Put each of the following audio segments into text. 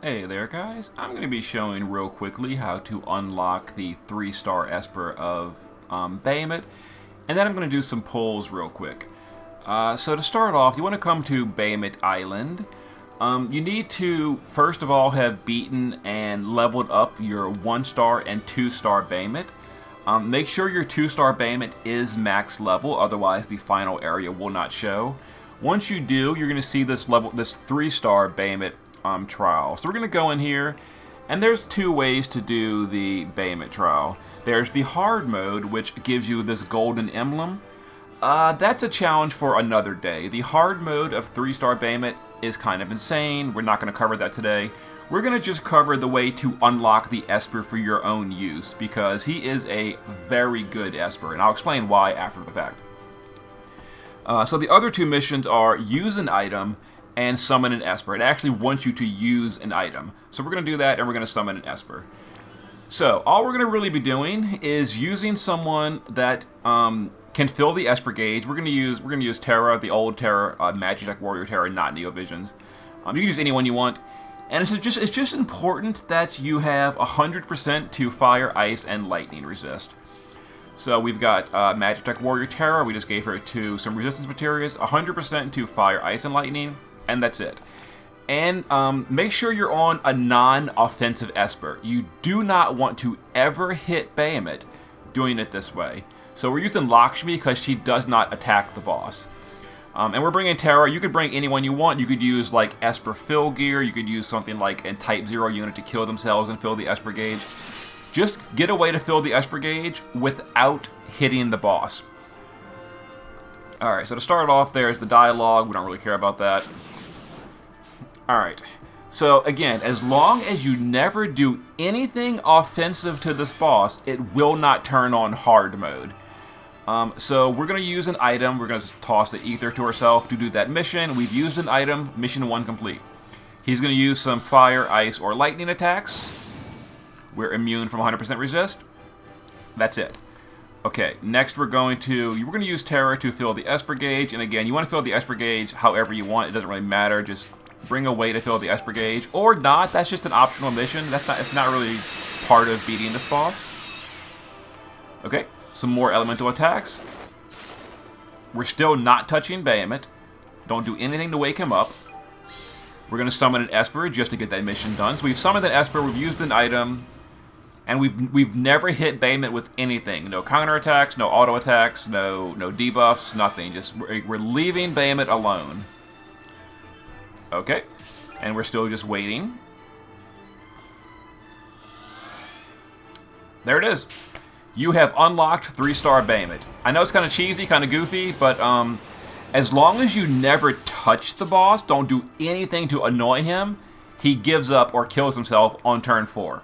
Hey there guys, I'm going to be showing real quickly how to unlock the 3-star Esper of Bahamut, and then I'm going to do some pulls real quick. So to start off, you want to come to Bahamut Island. You need to, first of all, have beaten and leveled up your 1-star and 2-star Bahamut. Make sure your 2-star Bahamut is max level, otherwise the final area will not show. Once you do, you're going to see this 3-star Bahamut trial. So we're going to go in here, and there's two ways to do the Bahamut trial. There's the hard mode, which gives you this golden emblem. That's a challenge for another day. The hard mode of 3-star Bahamut is kind of insane. We're not going to cover that today. We're going to just cover the way to unlock the Esper for your own use, because he is a very good Esper, and I'll explain why after the fact. So the other two missions are use an item and summon an Esper. It actually wants you to use an item. So we're going to do that, and we're going to summon an Esper. So all we're going to really be doing is using someone that can fill the Esper gauge. We're going to use Terra, the old Terra, Magitek Warrior Terra, not Neo Visions. You can use anyone you want, and it's just important that you have 100% to fire, ice, and lightning resist. So we've got Magitek Warrior Terra. We just gave her to some resistance materials, 100% to fire, ice, and lightning. And that's it. And make sure you're on a non-offensive Esper. You do not want to ever hit Bahamut doing it this way. So we're using Lakshmi because she does not attack the boss. And we're bringing Terra. You could bring anyone you want. You could use like Esper fill gear. You could use something like a Type 0 unit to kill themselves and fill the Esper gauge. Just get a way to fill the Esper gauge without hitting the boss. Alright, so to start off, there's the dialogue. We don't really care about that. Alright, so again, as long as you never do anything offensive to this boss, it will not turn on hard mode. So we're going to use an item. We're going to toss the ether to herself to do that mission. We've used an item, mission 1 complete. He's going to use some fire, ice, or lightning attacks. We're immune from 100% resist. That's it. Okay, next we're going to use Terra to fill the Esper gauge, and again, you want to fill the Esper gauge however you want. It doesn't really matter. Just bring a way to fill the Esper gauge, or not. That's just an optional mission. It's not really part of beating this boss. Okay, some more elemental attacks. We're still not touching Bahamut. Don't do anything to wake him up. We're going to summon an Esper just to get that mission done. So we've summoned an Esper, we've used an item, and we've never hit Bahamut with anything. No counterattacks, no auto attacks, no debuffs, nothing. Just we're leaving Bahamut alone. Okay, and we're still just waiting. There it is. You have unlocked 3-star Bahamut. I know it's kind of cheesy, kind of goofy, but as long as you never touch the boss, don't do anything to annoy him, he gives up or kills himself on turn 4.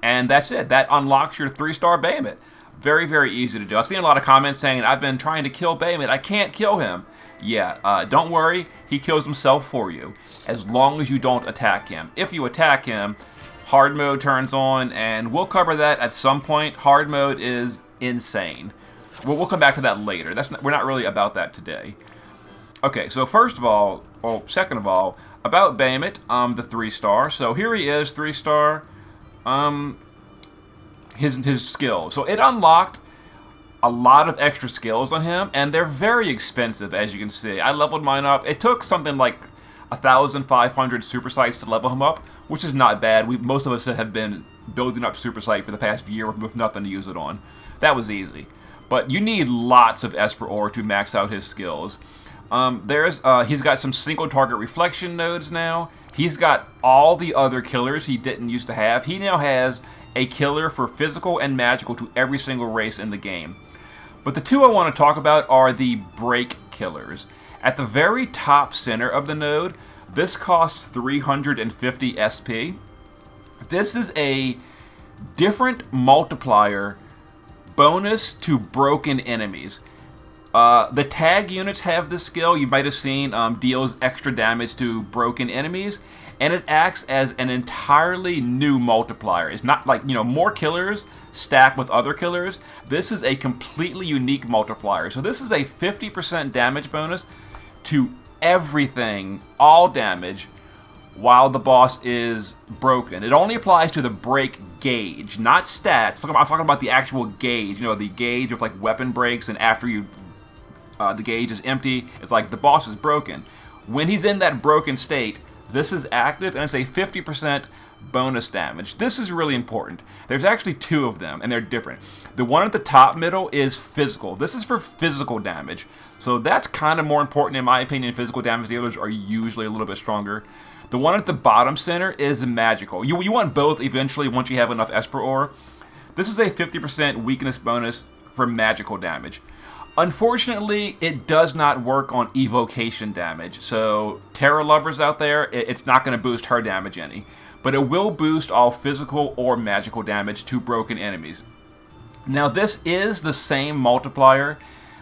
And that's it. That unlocks your 3-star Bahamut. Very, very easy to do. I've seen a lot of comments saying, I've been trying to kill Bahamut. I can't kill him. Yeah, don't worry. He kills himself for you, as long as you don't attack him. If you attack him, hard mode turns on, and we'll cover that at some point. Hard mode is insane. We'll come back to that later. We're not really about that today. Okay, so second of all, about Bahamut, the 3-star. So here he is, 3-star. His skills. So it unlocked a lot of extra skills on him, and they're very expensive, as you can see. I leveled mine up. It took something like 1,500 super sites to level him up, which is not bad. Most of us have been building up super site for the past year with nothing to use it on. That was easy. But you need lots of Esper ore to max out his skills. He's got some single target reflection nodes now. He's got all the other killers he didn't used to have. He now has a killer for physical and magical to every single race in the game. But the two I want to talk about are the break killers. At the very top center of the node, this costs 350 SP. This is a different multiplier bonus to broken enemies. The tag units have this skill. You might have seen deals extra damage to broken enemies, and it acts as an entirely new multiplier. It's not like, more killers stacked with other killers. This is a completely unique multiplier. So this is a 50% damage bonus to everything, all damage, while the boss is broken. It only applies to the break gauge, not stats. I'm talking about the actual gauge. You know, the gauge of like weapon breaks, and after you, the gauge is empty. It's like the boss is broken. When he's in that broken state, this is active, and it's a 50% bonus damage. This is really important. There's actually two of them, and they're different. The one at the top middle is physical. This is for physical damage. So that's kind of more important in my opinion. Physical damage dealers are usually a little bit stronger. The one at the bottom center is magical. You want both eventually once you have enough Esper Ore. This is a 50% weakness bonus for magical damage. Unfortunately, it does not work on evocation damage. So Terra lovers out there, it's not going to boost her damage any. But it will boost all physical or magical damage to broken enemies. Now this is the same multiplier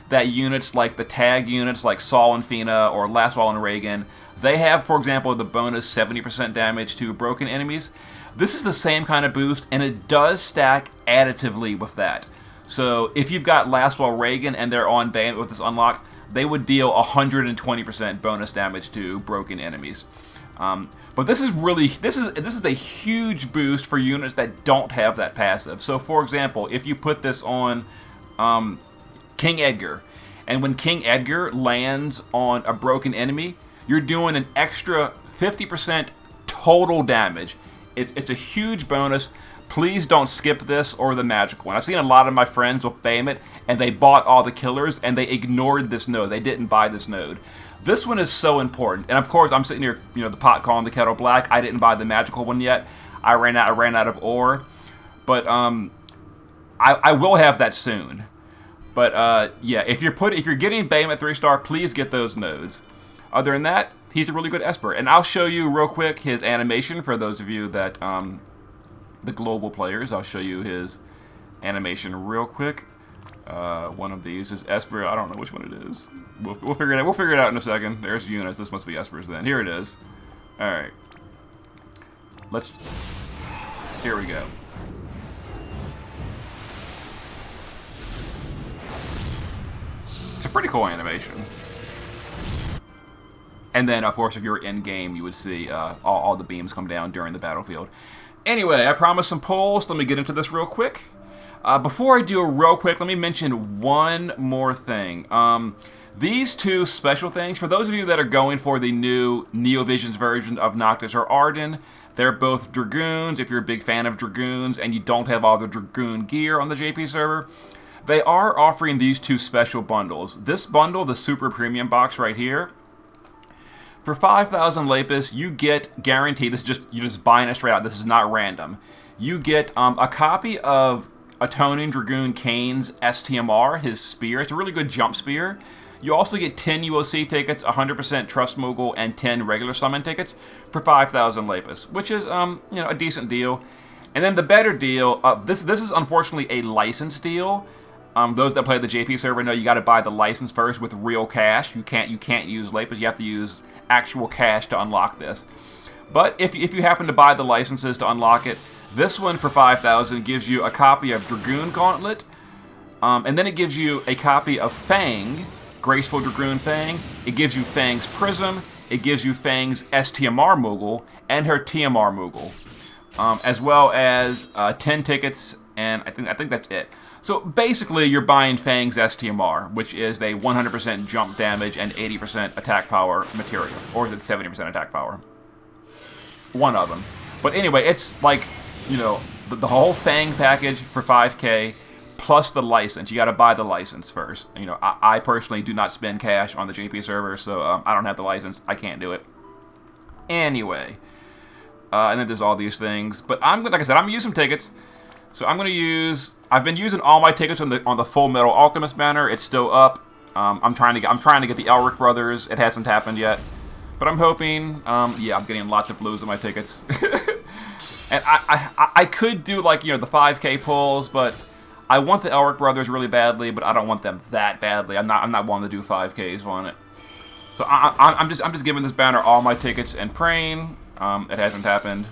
that units like the tag units like Saul and Fina or Laswell and Reagan, they have, for example, the bonus 70% damage to broken enemies. This is the same kind of boost, and it does stack additively with that. So if you've got Laswell Reagan and they're on Bahamut with this unlock, they would deal 120% bonus damage to broken enemies. But this is really, this is a huge boost for units that don't have that passive. So for example, if you put this on King Edgar, and when King Edgar lands on a broken enemy, you're doing an extra 50% total damage. It's a huge bonus. Please don't skip this or the magical one. I've seen a lot of my friends with Bahamut, and they bought all the killers, and they ignored this node. They didn't buy this node. This one is so important. And of course, I'm sitting here, you know, the pot calling the kettle black. I didn't buy the magical one yet. I ran out of ore. But I will have that soon. But yeah, if you're getting Bahamut 3-star, please get those nodes. Other than that, he's a really good Esper. And I'll show you real quick his animation for those of you that the global players. I'll show you his animation real quick. One of these is Esper. I don't know which one it is. We'll figure it out. We'll figure it out in a second. There's Eunice. This must be Esper's then. Here it is. All right. Here we go. It's a pretty cool animation. And then, of course, if you're in game, you would see all the beams come down during the battlefield. Anyway, I promised some polls. Let me get into this real quick. Before I do it real quick, let me mention one more thing. These two special things, for those of you that are going for the new NeoVision's version of Noctis or Arden, they're both Dragoons. If you're a big fan of Dragoons and you don't have all the Dragoon gear on the JP server, they are offering these two special bundles. This bundle, the Super Premium box right here, for 5,000 Lapis, you get guaranteed, you're just buying it straight out, this is not random. You get a copy of Atoning Dragoon Kane's STMR, his spear. It's a really good jump spear. You also get 10 UOC tickets, 100% Trust Mogul, and 10 regular summon tickets for 5,000 Lapis, which is a decent deal. And then the better deal, this is unfortunately a license deal. Those that play the JP server know you got to buy the license first with real cash. You can't use Lapis. You have to use actual cash to unlock this. But if you happen to buy the licenses to unlock it, this one for 5,000 gives you a copy of Dragoon Gauntlet, and then it gives you a copy of Fang, Graceful Dragoon Fang. It gives you Fang's Prism. It gives you Fang's STMR Moogle and her TMR Moogle, as well as 10 tickets, and I think that's it. So basically, you're buying Fang's STMR, which is a 100% jump damage and 80% attack power material, or is it 70% attack power? One of them. But anyway, it's like, you know, the whole Fang package for 5K plus the license. You got to buy the license first. You know, I personally do not spend cash on the JP server, so I don't have the license. I can't do it. Anyway, and then there's all these things. But like I said, I'm gonna use some tickets. So I'm gonna use. I've been using all my tickets on the Full Metal Alchemist banner. It's still up. I'm trying to get the Elric brothers. It hasn't happened yet, but I'm hoping. Yeah, I'm getting lots of blues on my tickets. And I could do, like, you know, the 5K pulls, but I want the Elric brothers really badly, but I don't want them that badly. I'm not wanting to do 5Ks on it. So I'm just giving this banner all my tickets and praying. It hasn't happened,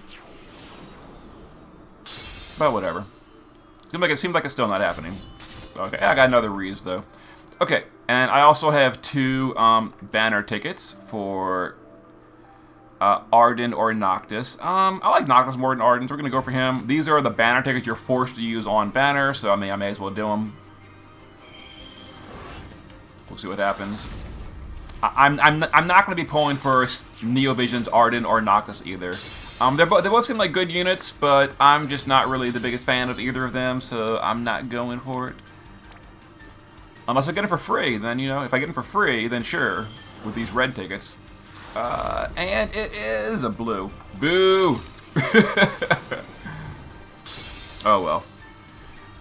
but whatever. It seems like it's still not happening. Okay, I got another Reese though. Okay, and I also have 2 banner tickets for Arden or Noctis. I like Noctis more than Arden, so we're going to go for him. These are the banner tickets you're forced to use on banner, so I may as well do them. We'll see what happens. I'm not going to be pulling for Neovision's Arden or Noctis either. They both seem like good units, but I'm just not really the biggest fan of either of them, so I'm not going for it. Unless I get it for free, then, you know, if I get it for free, then sure, with these red tickets. And it is a blue. Boo! Oh well.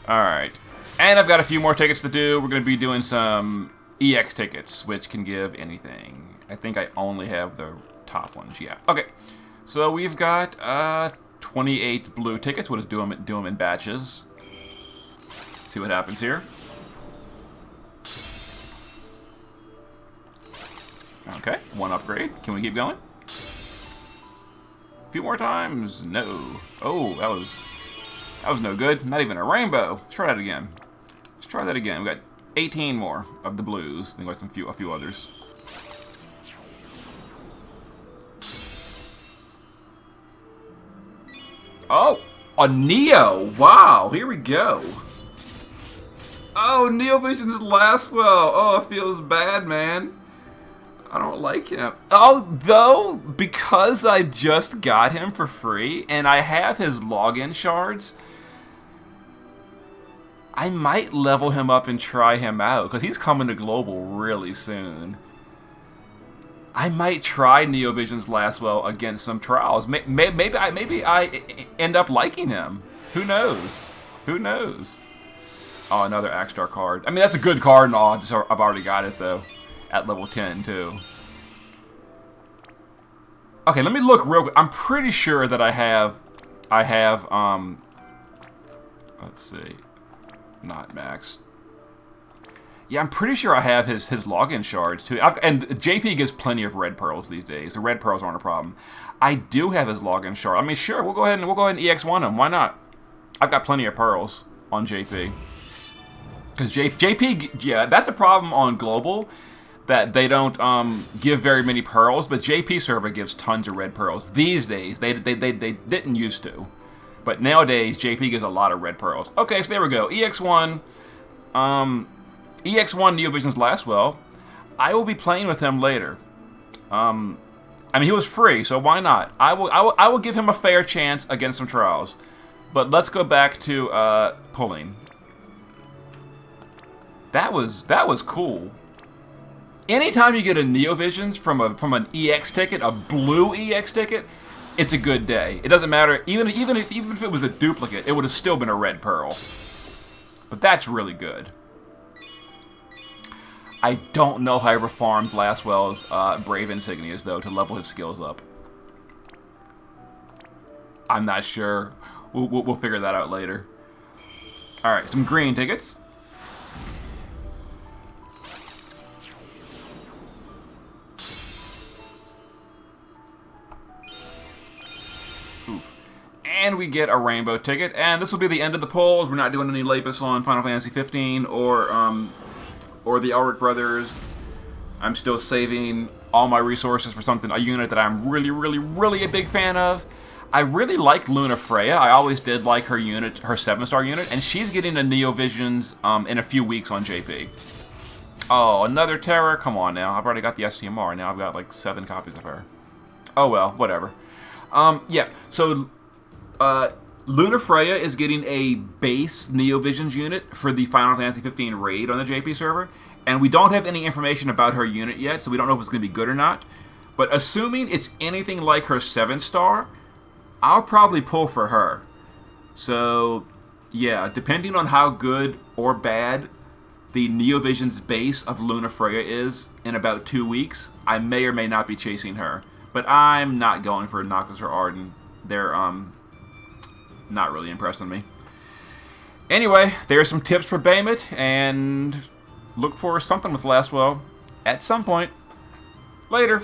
Alright. And I've got a few more tickets to do. We're going to be doing some EX tickets, which can give anything. I think I only have the top ones. Yeah. Okay. So we've got 28 blue tickets. We'll just do them in batches. See what happens here. Okay, one upgrade. Can we keep going? A few more times. No. Oh, that was no good. Not even a rainbow. Let's try that again. Let's try that again. We got 18 more of the blues. Then we got a few others. Oh, a Neo. Wow, here we go. Oh, Neovision's Lastwell. Oh, it feels bad, man. I don't like him. Although, because I just got him for free, and I have his login shards, I might level him up and try him out, because he's coming to Global really soon. I might try Neovision's Lastwell against some trials. Maybe I end up liking him. Who knows? Who knows? Oh, another Axstar card. I mean, that's a good card and all. I've already got it, though. At level 10, too. Okay, let me look real quick. I'm pretty sure that I have, let's see. Not max. Yeah, I'm pretty sure I have his login shards, too. And JP gets plenty of red pearls these days. The red pearls aren't a problem. I do have his login shard. I mean, sure, we'll go ahead and EX1 him. Why not? I've got plenty of pearls on JP. Because JP, yeah, that's the problem on Global, that they don't give very many pearls, but JP server gives tons of red pearls. These days, they didn't used to. But nowadays, JP gives a lot of red pearls. Okay, so there we go. EX1, Neovision's Lastwell. I will be playing with him later. I mean, he was free, so why not? I will give him a fair chance against some trials. But let's go back to pulling. That was cool. Anytime you get a Neovisions from an EX ticket, a blue EX ticket, it's a good day. It doesn't matter. Even if it was a duplicate, it would have still been a red pearl. But that's really good. I don't know how he performs Lastwell's Brave Insignias, though, to level his skills up. I'm not sure. We'll figure that out later. Alright, some green tickets. Oof. And we get a rainbow ticket, and this will be the end of the polls. We're not doing any Lapis on Final Fantasy 15 or the Elric Brothers. I'm still saving all my resources for a unit that I'm really a big fan of. I really like Luna Freya. I always did like her unit, her 7-star unit, and she's getting a Neovisions in a few weeks on JP. Oh, another Terror? Come on now. I've already got the STMR. Now I've got like 7 copies of her. Oh well, whatever. Yeah, so Luna Freya is getting a base Neovisions unit for the Final Fantasy 15 raid on the JP server, and we don't have any information about her unit yet, so we don't know if it's going to be good or not. But assuming it's anything like her 7-star, I'll probably pull for her. So, yeah, depending on how good or bad the Neovisions base of Luna Freya is in about 2 weeks, I may or may not be chasing her. But I'm not going for Noctis or Arden. They're, not really impressing me. Anyway, there's some tips for Bahamut, and look for something with Lastwell at some point. Later.